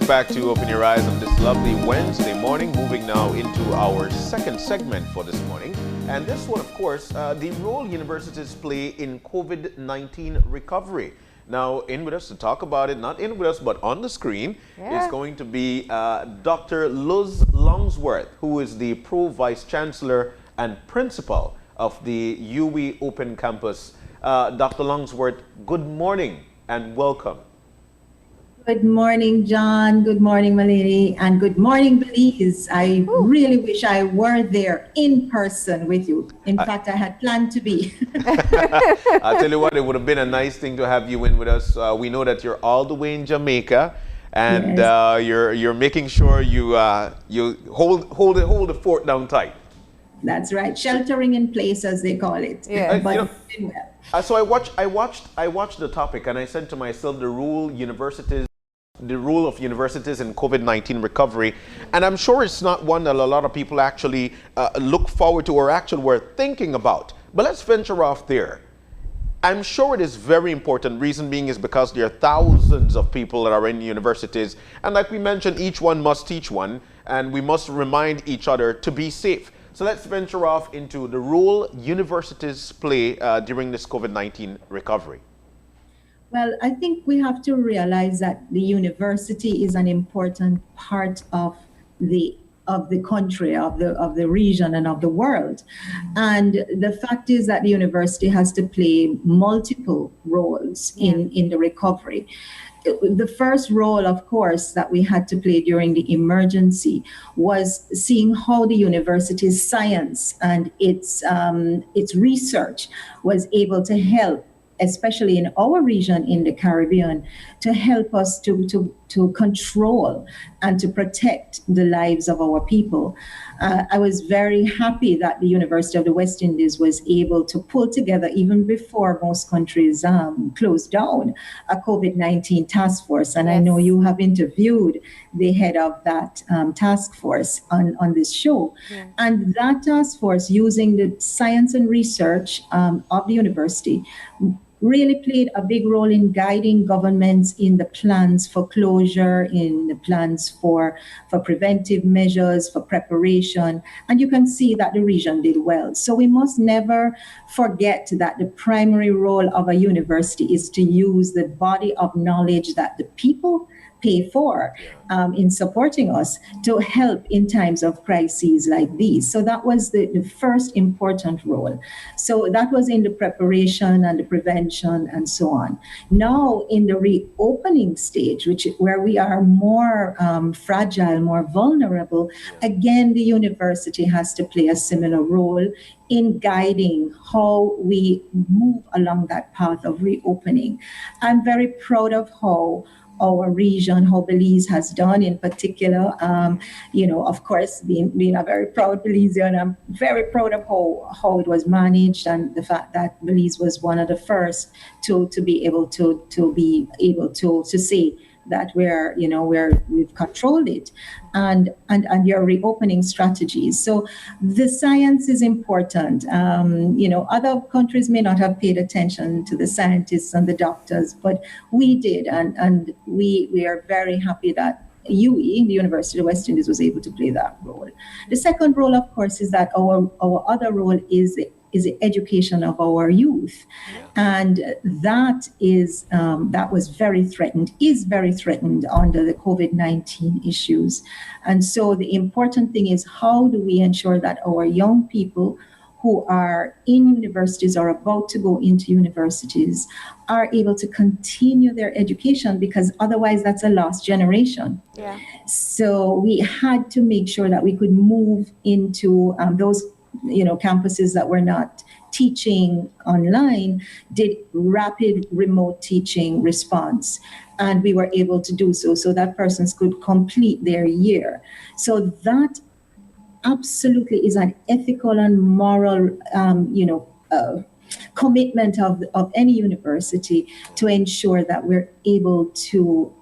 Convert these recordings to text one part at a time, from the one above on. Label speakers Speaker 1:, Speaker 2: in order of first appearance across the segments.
Speaker 1: Welcome back to Open Your Eyes on this lovely Wednesday morning. Moving now into our second segment for this morning. And this one, of course, the role universities play in COVID-19 recovery. Now, in with us to talk about it, not in with us, but on the screen, is going to be Dr. Luz Longsworth, who is the Pro Vice Chancellor and Principal of the UWI Open Campus. Dr. Longsworth, good morning and welcome.
Speaker 2: Good morning, John. Good morning, Malini. And good morning, Belize. I really wish I were there in person with you. In fact, I had planned to be.
Speaker 1: I'll tell you what, it would have been a nice thing to have you in with us. We know that you're all the way in Jamaica, and yes, you're making sure you hold the fort down tight.
Speaker 2: That's right, sheltering in place, as they call it.
Speaker 3: Yeah,
Speaker 2: but
Speaker 1: so I watched the topic, and I said to myself, the role of universities in COVID-19 recovery, and I'm sure it's not one that a lot of people actually look forward to or actually were thinking about. But let's venture off there. I'm sure it is very important. Reason being is because there are thousands of people that are in universities, and like we mentioned, each one must teach one, and we must remind each other to be safe. So let's venture off into the role universities play during this COVID-19 recovery.
Speaker 2: Well, I think we have to realize that the university is an important part of the country, of the region, and of the world. And the fact is that the university has to play multiple roles in the recovery. The first role, of course, that we had to play during the emergency was seeing how the university's science and its research was able to help, especially in our region in the Caribbean, to help us to control and to protect the lives of our people. I was very happy that the University of the West Indies was able to pull together, even before most countries closed down, a COVID-19 task force. And I know you have interviewed the head of that task force on this show. And that task force, using the science and research of the university, really played a big role in guiding governments in the plans for closure, in the plans for preventive measures, for preparation. And you can see that the region did well. So we must never forget that the primary role of a university is to use the body of knowledge that the people pay for in supporting us to help in times of crises like these. So that was the first important role. So that was in the preparation and the prevention and so on. Now in the reopening stage, where we are more fragile, more vulnerable, again, the university has to play a similar role in guiding how we move along that path of reopening. I'm very proud of how our region, how Belize has done in particular. Of course, being a very proud Belizean, I'm very proud of how it was managed, and the fact that Belize was one of the first to be able to say that we've controlled it, and your reopening strategies. So the science is important. Other countries may not have paid attention to the scientists and the doctors, but we did, and we are very happy that UWI, the University of West Indies, was able to play that role. The second role, of course, is that our other role is the education of our youth, and that was very threatened under the COVID-19 issues. And so the important thing is, how do we ensure that our young people who are in universities or about to go into universities are able to continue their education, because otherwise that's a lost generation. So we had to make sure that we could move into those campuses that were not teaching online, did rapid remote teaching response. And we were able to do so that persons could complete their year. So that absolutely is an ethical and moral, commitment of any university to ensure that we're able to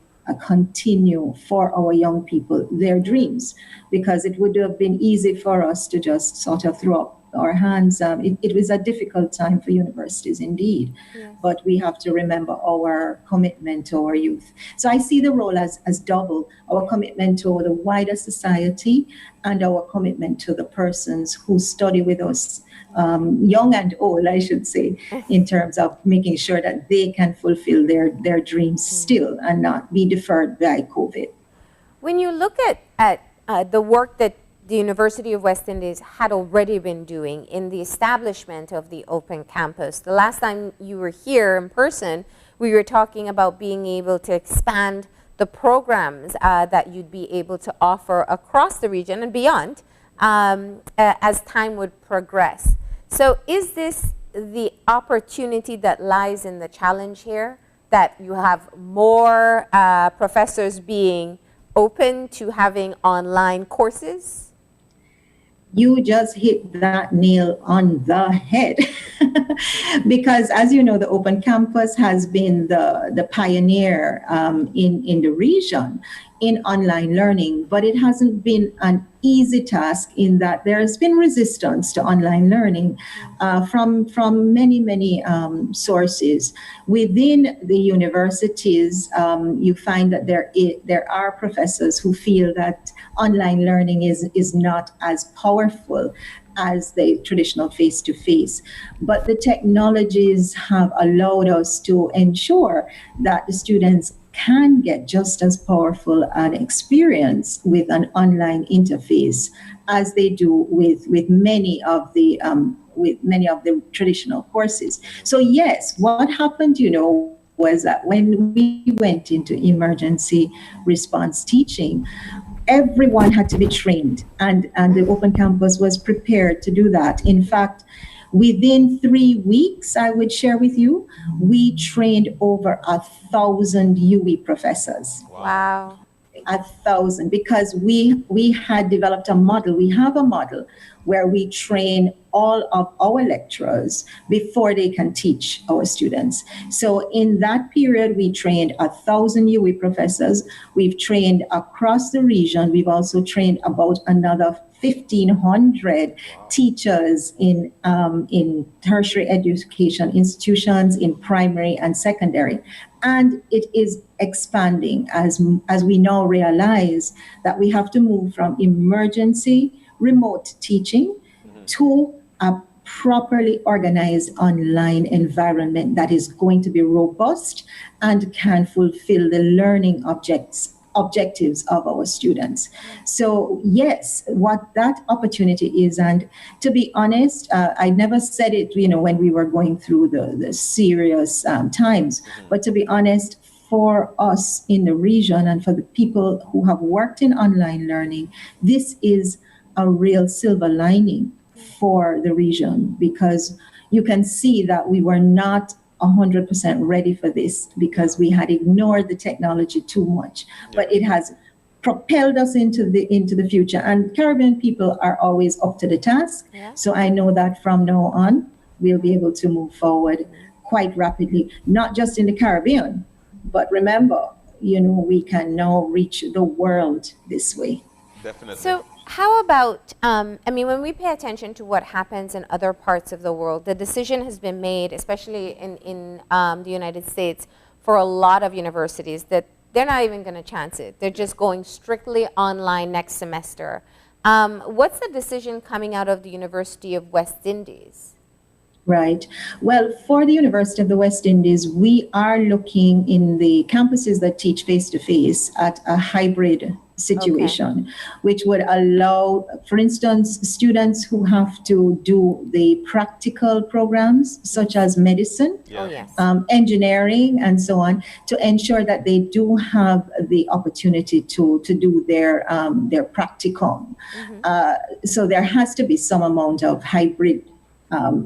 Speaker 2: continue for our young people their dreams, because it would have been easy for us to just sort of throw up our hands. It was a difficult time for universities indeed,
Speaker 3: Yes.
Speaker 2: but we have to remember our commitment to our youth. So I see the role as double: our commitment to the wider society and our commitment to the persons who study with us, young and old, I should say, in terms of making sure that they can fulfill their dreams still and not be deferred by COVID.
Speaker 3: When you look at the work that the University of West Indies had already been doing in the establishment of the open campus, the last time you were here in person, we were talking about being able to expand the programs that you'd be able to offer across the region and beyond as time would progress. So is this the opportunity that lies in the challenge here, that you have more professors being open to having online courses?
Speaker 2: You just hit that nail on the head. Because as you know, the Open Campus has been the pioneer in the region in online learning, but it hasn't been an easy task in that there has been resistance to online learning from many sources. Within the universities, you find that there are professors who feel that online learning is not as powerful as the traditional face-to-face. But the technologies have allowed us to ensure that the students can get just as powerful an experience with an online interface as they do with many of the traditional courses. So yes, what happened, was that when we went into emergency response teaching, everyone had to be trained, and the Open Campus was prepared to do that. In fact, within 3 weeks, I would share with you, we trained over 1,000 UE professors.
Speaker 3: Wow.
Speaker 2: 1,000, because we had developed a model. We have a model where we train all of our lecturers before they can teach our students. So in that period, we trained 1,000 UE professors. We've trained across the region. We've also trained about another 1,500 teachers in tertiary education institutions, in primary and secondary. And it is expanding as we now realize that we have to move from emergency remote teaching to a properly organized online environment that is going to be robust and can fulfill the learning objectives of our students. So yes, what that opportunity is, and to be honest, I never said it, when we were going through the serious times, but to be honest, for us in the region and for the people who have worked in online learning, this is a real silver lining for the region, because you can see that we were not 100% ready for this because we had ignored the technology too much. But it has propelled us into the future, and Caribbean people are always up to the task. So I know that from now on we'll be able to move forward quite rapidly, not just in the Caribbean, but remember, we can now reach the world this way.
Speaker 1: Definitely.
Speaker 3: So how about, when we pay attention to what happens in other parts of the world, the decision has been made, especially in the United States, for a lot of universities that they're not even going to chance it. They're just going strictly online next semester. What's the decision coming out of the University of West Indies?
Speaker 2: Right. Well, for the University of the West Indies, we are looking in the campuses that teach face-to-face at a hybrid situation, which would allow, for instance, students who have to do the practical programs, such as medicine, engineering, and so on, to ensure that they do have the opportunity to do their practicum. So there has to be some amount of hybrid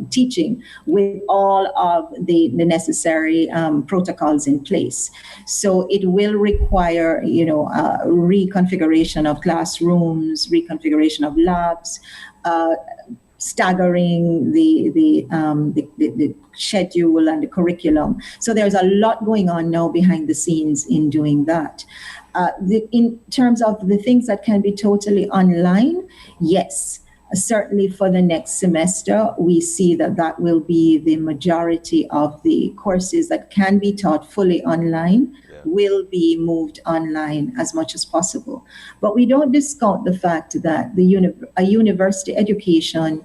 Speaker 2: teaching with all of the necessary protocols in place. So it will require, reconfiguration of classrooms, reconfiguration of labs, staggering the schedule and the curriculum. So there's a lot going on now behind the scenes in doing that. In terms of the things that can be totally online, yes. Certainly for the next semester, we see that that will be the majority of the courses that can be taught fully online will be moved online as much as possible. But we don't discount the fact that a university education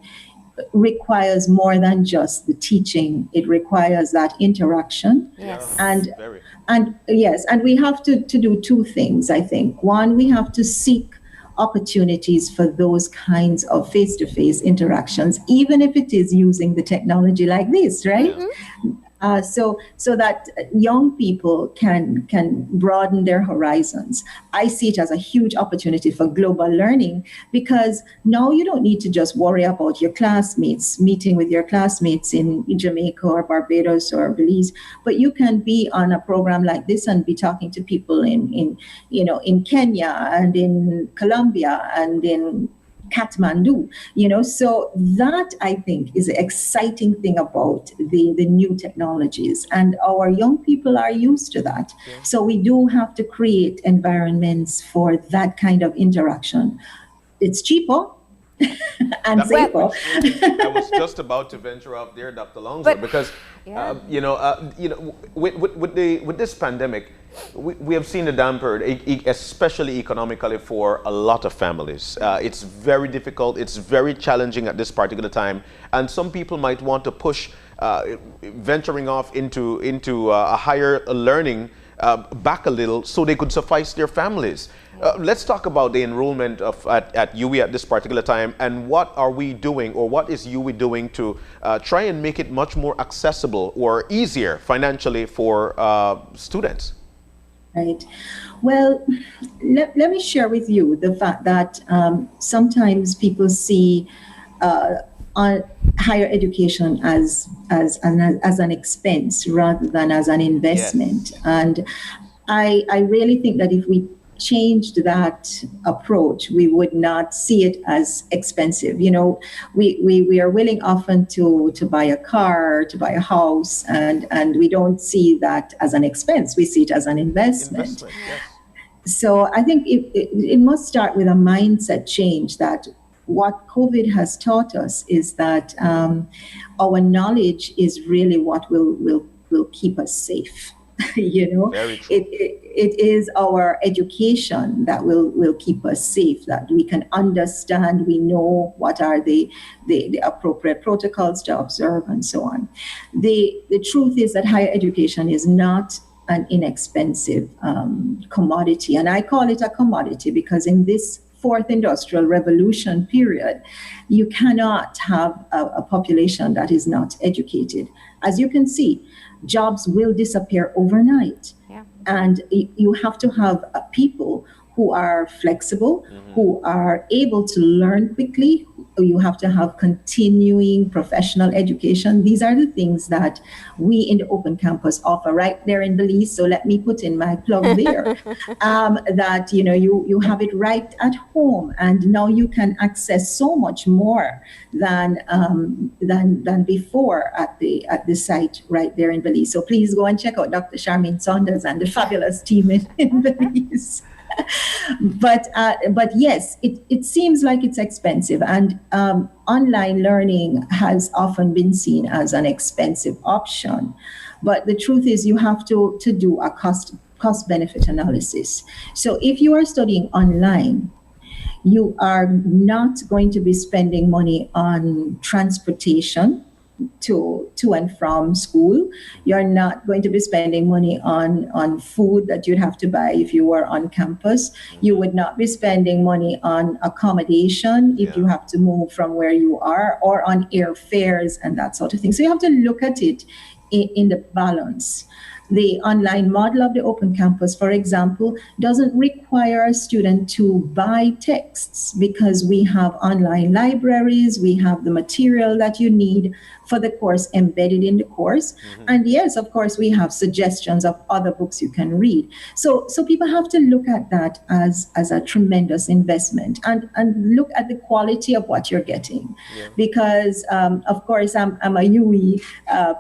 Speaker 2: requires more than just the teaching. It requires that interaction.
Speaker 3: Yes.
Speaker 2: And yes, and we have to do two things, I think. One, we have to seek opportunities for those kinds of face-to-face interactions, even if it is using the technology like this, right? So that young people can broaden their horizons. I see it as a huge opportunity for global learning, because now you don't need to just worry about your classmates, meeting with your classmates in Jamaica or Barbados or Belize, but you can be on a program like this and be talking to people in Kenya and in Colombia and in Kathmandu, so that I think is the exciting thing about the new technologies, and our young people are used to that. So we do have to create environments for that kind of interaction. It's cheaper and safer.
Speaker 1: I was just about to venture off there, Dr. Longsworth, because with this pandemic, we have seen the damper, especially economically, for a lot of families. It's very difficult. It's very challenging at this particular time, and some people might want to push venturing off into a higher learning back a little so they could suffice their families. Let's talk about the enrollment at UWI at this particular time, and what are we doing, or what is UWI doing to try and make it much more accessible or easier financially for students?
Speaker 2: Right. Well, let me share with you the fact that sometimes people see higher education as an expense rather than as an investment. Yes. And I really think that if we changed that approach, we would not see it as expensive. We are willing often to buy a car, to buy a house, and we don't see that as an expense. We see it as an investment. Yes. So I think it must start with a mindset change, that what COVID has taught us is that our knowledge is really what will keep us safe.
Speaker 1: Very true.
Speaker 2: It is our education that will keep us safe, that we can understand, we know what are the appropriate protocols to observe and so on. The truth is that higher education is not an inexpensive commodity, and I call it a commodity because in this fourth industrial revolution period, you cannot have a population that is not educated. As you can see, jobs will disappear overnight. Yeah. And you have to have people who are flexible, who are able to learn quickly. You have to have continuing professional education. These are the things that we in the Open Campus offer right there in Belize. So let me put in my plug there, that you have it right at home, and now you can access so much more than before at the site right there in Belize. So please go and check out Dr. Charmaine Saunders and the fabulous team in Belize. But yes, it seems like it's expensive, and online learning has often been seen as an expensive option. But the truth is, you have to do a cost benefit analysis. So if you are studying online, you are not going to be spending money on transportation to and from school. You're not going to be spending money on food that you'd have to buy if you were on campus. You would not be spending money on accommodation if you have to move from where you are, or on airfares and that sort of thing. So you have to look at it in the balance. The online model of the Open Campus, for example, doesn't require a student to buy texts, because we have online libraries, we have the material that you need for the course embedded in the course. And yes, of course, we have suggestions of other books you can read. So people have to look at that as a tremendous investment, and look at the quality of what you're getting. Because, of course, I'm a UE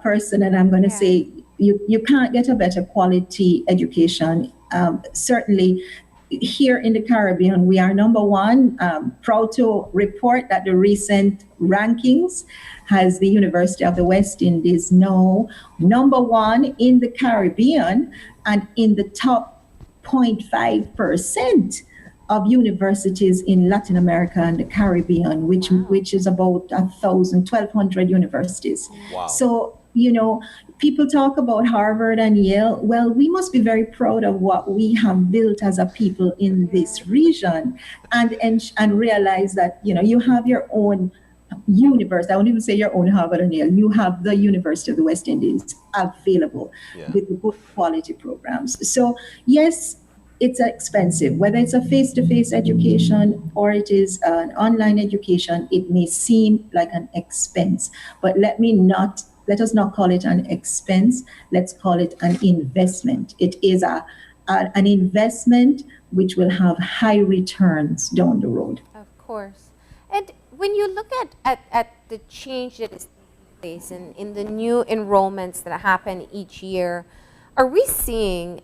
Speaker 2: person, and I'm going to say, you can't get a better quality education. Certainly, here in the Caribbean, we are number one. Proud to report that the recent rankings has the University of the West Indies now number one in the Caribbean and in the top 0.5% of universities in Latin America and the Caribbean, which is about 1,200 universities.
Speaker 1: Wow.
Speaker 2: So, people talk about Harvard and Yale. Well, we must be very proud of what we have built as a people in this region, and realize that you have your own university. I won't even say your own Harvard and Yale. You have the University of the West Indies available with good quality programs. So yes, it's expensive. Whether it's a face-to-face education or it is an online education, it may seem like an expense. But let us not call it an expense. Let's call it an investment. It is an investment which will have high returns down the road.
Speaker 3: Of course. And when you look at the change that is taking place in the new enrollments that happen each year, are we seeing,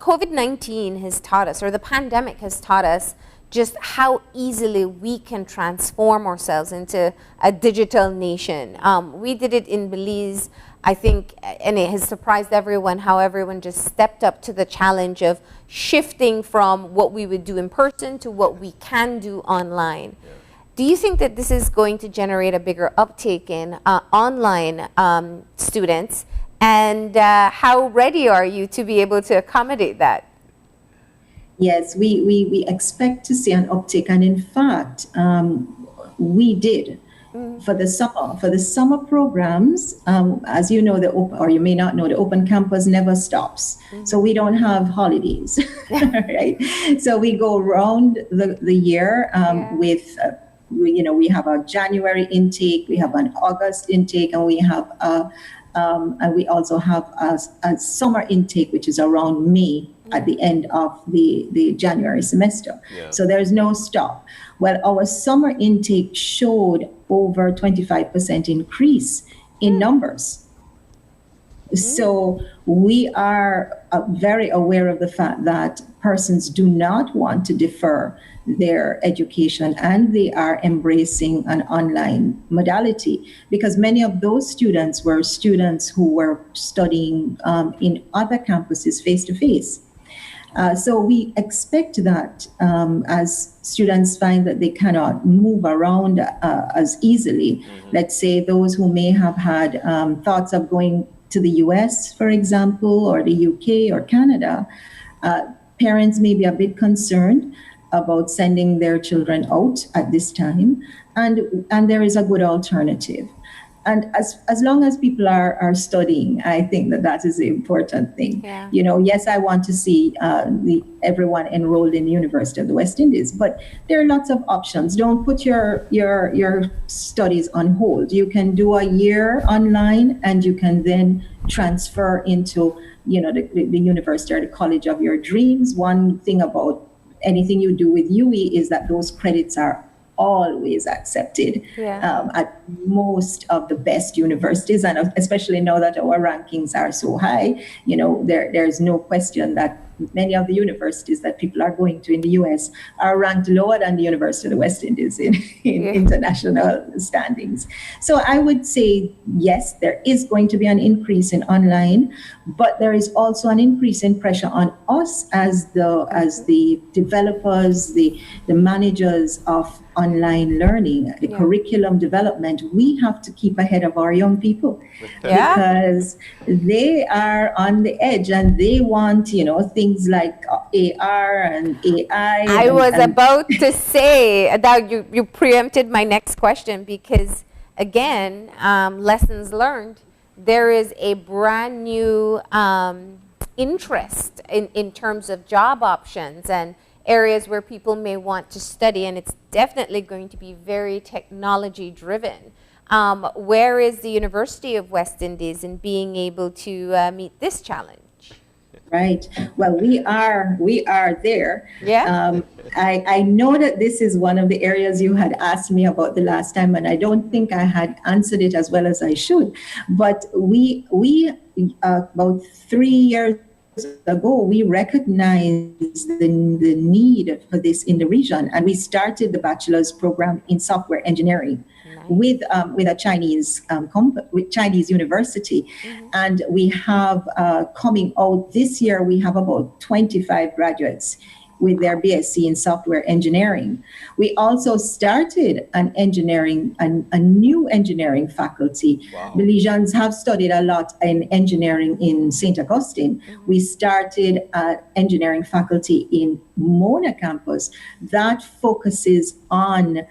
Speaker 3: COVID-19 has taught us, or the pandemic has taught us, just how easily we can transform ourselves into a digital nation. We did it in Belize, I think, and it has surprised everyone how everyone just stepped up to the challenge of shifting from what we would do in person to what we can do online. Yeah. Do you think that this is going to generate a bigger uptake in online students? And how ready are you to be able to accommodate that?
Speaker 2: Yes, we expect to see an uptick, and in fact, we did for the summer. For the summer programs, as you know, or you may not know, the Open Campus never stops. So we don't have holidays, right? So we go around the year with. We have a January intake, we have an August intake, and we have and we also have a summer intake, which is around May at the end of the January semester. Yeah. So there's no stop. Well, our summer intake showed over 25% increase in numbers. So we are very aware of the fact that persons do not want to defer their education, and they are embracing an online modality, because many of those students were students who were studying in other campuses face-to-face. So we expect that as students find that they cannot move around as easily, let's say those who may have had thoughts of going to the US, for example, or the UK or Canada, parents may be a bit concerned about sending their children out at this time, and there is a good alternative. And as long as people are studying, I think that is the important thing. Yeah. Yes, I want to see everyone enrolled in the University of the West Indies, but there are lots of options. Don't put your studies on hold. You can do a year online, and you can then transfer into the university or the college of your dreams. One thing about anything you do with UE is that those credits are always accepted at most of the best universities, and especially now that our rankings are so high, there's no question that many of the universities that people are going to in the US are ranked lower than the University of the West Indies in international standings. So I would say, yes, there is going to be an increase in online, but there is also an increase in pressure on us as the developers, the managers of online learning, the curriculum development. We have to keep ahead of our young people because they are on the edge, and they want, things like AR and AI.
Speaker 3: I was about to say that you preempted my next question, because again, lessons learned. There is a brand new interest in terms of job options and areas where people may want to study, and it's definitely going to be very technology driven. Where is the University of West Indies in being able to meet this challenge?
Speaker 2: Right. Well, we are there.
Speaker 3: Yeah.
Speaker 2: I know that this is one of the areas you had asked me about the last time, and I don't think I had answered it as well as I should. But we about 3 years ago, we recognized the need for this in the region, and we started the bachelor's program in software engineering with a with Chinese university. And we have coming out this year, we have about 25 graduates with their BSc in software engineering. We also started a new engineering faculty.
Speaker 1: Wow.
Speaker 2: Belizeans have studied a lot in engineering in St. Augustine. We started an engineering faculty in Mona campus that focuses on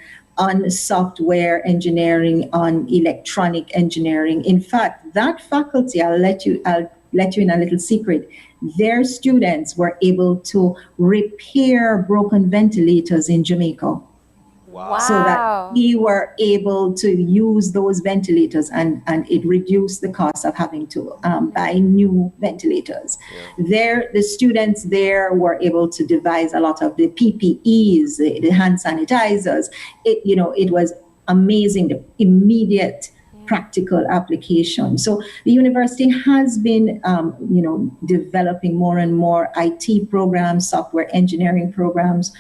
Speaker 2: software engineering, on electronic engineering. In fact, that faculty, I'll let you in a little secret. Their students were able to repair broken ventilators in Jamaica.
Speaker 1: Wow.
Speaker 2: So that we were able to use those ventilators, and it reduced the cost of having to buy new ventilators. The students there were able to devise a lot of the PPEs, the hand sanitizers. It was amazing, the immediate practical application. So the university has been, developing more and more IT programs, software engineering programs.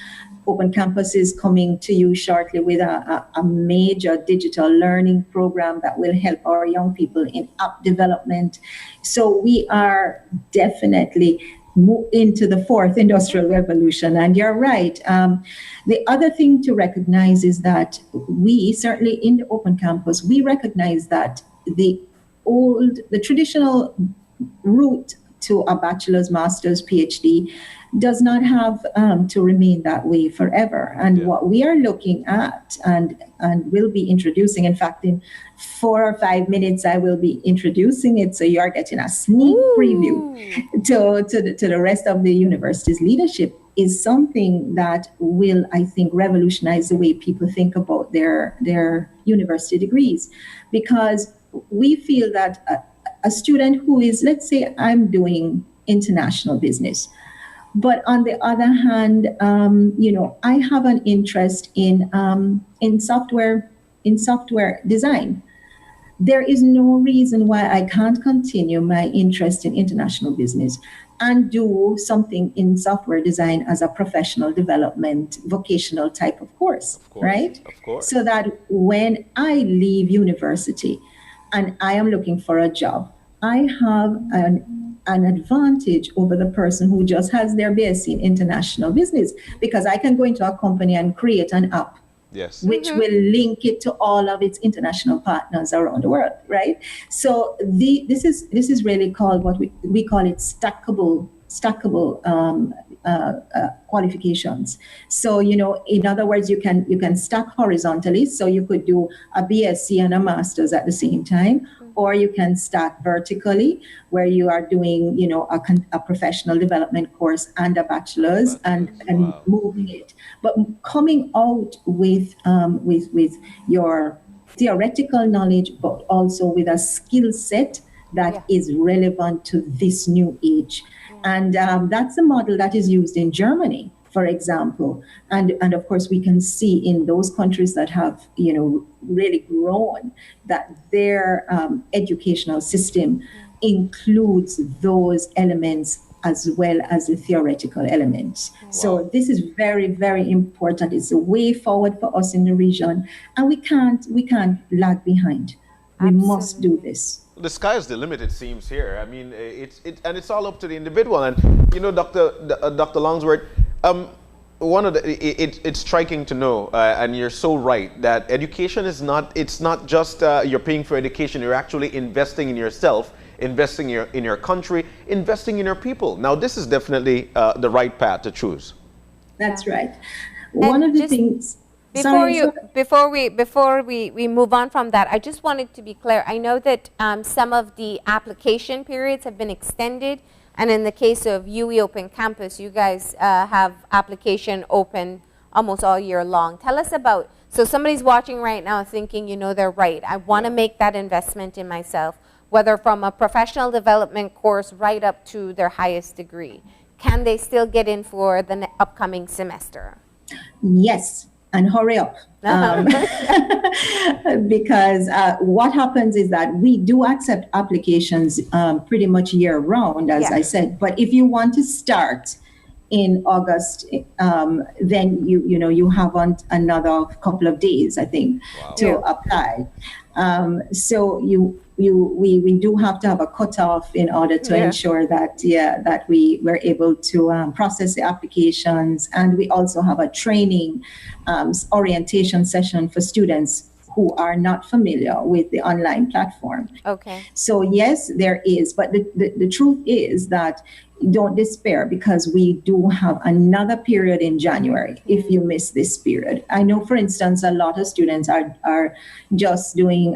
Speaker 2: Open Campus is coming to you shortly with a major digital learning program that will help our young people in app development. So we are definitely into the fourth industrial revolution. And you're right. The other thing to recognize is that we, certainly in the Open Campus, we recognize that the traditional route to a bachelor's, master's, PhD does not have to remain that way forever. And what we are looking at and will be introducing, in fact, in 4 or 5 minutes, I will be introducing it. So you are getting a sneak preview to the rest of the university's leadership, is something that will, I think, revolutionize the way people think about their university degrees. Because we feel that a student who is, let's say, I'm doing international business, but on the other hand, I have an interest in software design. There is no reason why I can't continue my interest in international business and do something in software design as a professional development, vocational type of course, right?
Speaker 1: Of course.
Speaker 2: So that when I leave university and I am looking for a job, I have an advantage over the person who just has their BSc in international business, because I can go into a company and create an app, which will link it to all of its international partners around the world, right? So this is really called what we call it stackable qualifications. So, in other words, you can stack horizontally. So you could do a BSc and a master's at the same time, or you can stack vertically, where you are doing, a professional development course and a bachelor's and moving it. But coming out with your theoretical knowledge, but also with a skill set that is relevant to this new age. And that's a model that is used in Germany, for example. And of course, we can see in those countries that have, really grown, that their educational system includes those elements as well as the theoretical elements. Wow. So this is very, very important. It's a way forward for us in the region, and we can't lag behind. We must do this.
Speaker 1: The sky is the limit, it seems here. I mean, it's all up to the individual. And Dr. Longsworth, it's striking to know, and you're so right, that education is it's not just you're paying for education. You're actually investing in yourself, investing in your country, investing in your people. Now, this is definitely the right path to choose.
Speaker 2: That's right. One of the things.
Speaker 3: Before we move on from that, I just wanted to be clear. I know that some of the application periods have been extended, and in the case of UE Open Campus, you guys have application open almost all year long. Tell us about, so somebody's watching right now thinking, they're right. I want to make that investment in myself, whether from a professional development course right up to their highest degree. Can they still get in for the upcoming semester?
Speaker 2: Yes. and hurry up. Because what happens is that we do accept applications pretty much year round, as I said. But if you want to start in August, then you have another couple of days, I think, to apply. So we do have to have a cutoff in order to ensure that that we were able to process the applications, and we also have a training orientation session for students who are not familiar with the online platform.
Speaker 3: Okay.
Speaker 2: So yes, there is, but the truth is that don't despair, because we do have another period in January if you miss this period. I know, for instance, a lot of students are just doing,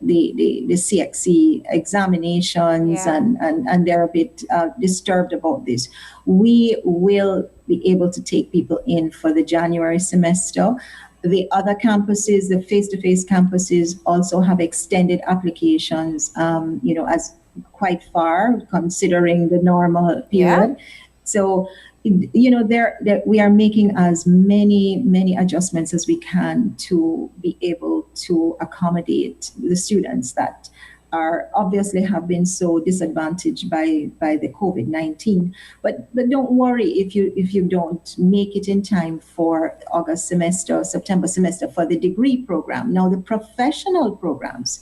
Speaker 2: the CXC examinations, and they're a bit disturbed about this. We will be able to take people in for the January semester. The other campuses, the face-to-face campuses, also have extended applications, as quite far considering the normal period. So, we are making as many adjustments as we can to be able to accommodate the students that are obviously have been so disadvantaged by the COVID-19. But don't worry if you don't make it in time for August semester, September semester for the degree program. Now the professional programs,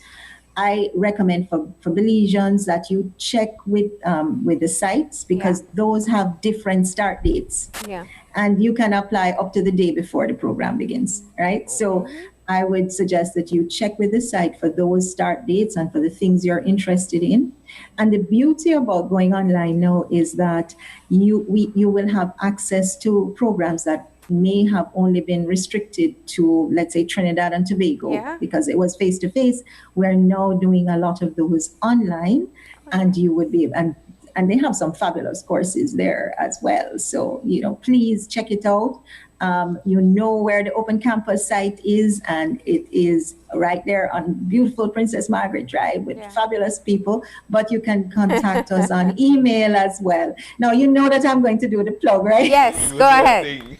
Speaker 2: I recommend for Belizeans that you check with the sites, because those have different start dates. Yeah. And you can apply up to the day before the program begins, right? So I would suggest that you check with the site for those start dates and for the things you're interested in. And the beauty about going online now is that you will have access to programs that may have only been restricted to, let's say, Trinidad and Tobago, because it was face-to-face. We're now doing a lot of those online, and you would be, and they have some fabulous courses there as well. So, please check it out. You know where the Open Campus site is, and it is right there on beautiful Princess Margaret Drive with fabulous people. But you can contact us on email as well. Now, you know that I'm going to do the plug, right?
Speaker 3: Yes, go ahead.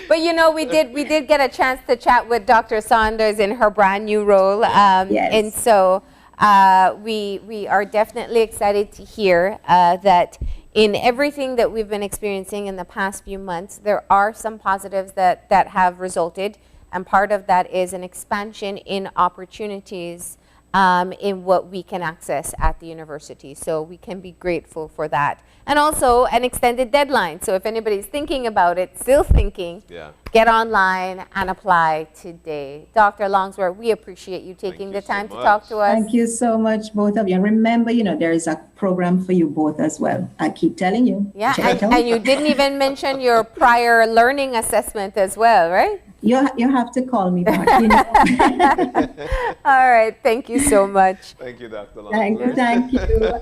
Speaker 3: But we did get a chance to chat with Dr. Saunders in her brand new role, and so we are definitely excited to hear that in everything that we've been experiencing in the past few months, there are some positives that have resulted, and part of that is an expansion in opportunities in what we can access at the university. So we can be grateful for that. And also an extended deadline. So if anybody's thinking about it, still thinking, get online and apply today. Dr. Longsworth, we appreciate you taking the time to talk to us.
Speaker 2: Thank you so much, both of you. And remember, there is a program for you both as well. I keep telling you.
Speaker 3: Yeah, and you didn't even mention your prior learning assessment as well, right?
Speaker 2: You have to call me back.
Speaker 3: All right. Thank you so much.
Speaker 1: Thank you, Dr. Longsworth.
Speaker 2: Thank you.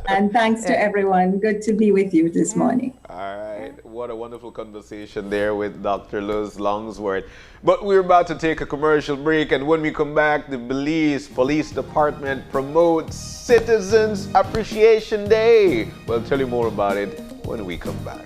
Speaker 2: And thanks to everyone. Good to be with you this morning.
Speaker 1: All right. What a wonderful conversation there with Dr. Luz Longsworth. But we're about to take a commercial break. And when we come back, the Belize Police Department promotes Citizens Appreciation Day. We'll tell you more about it when we come back.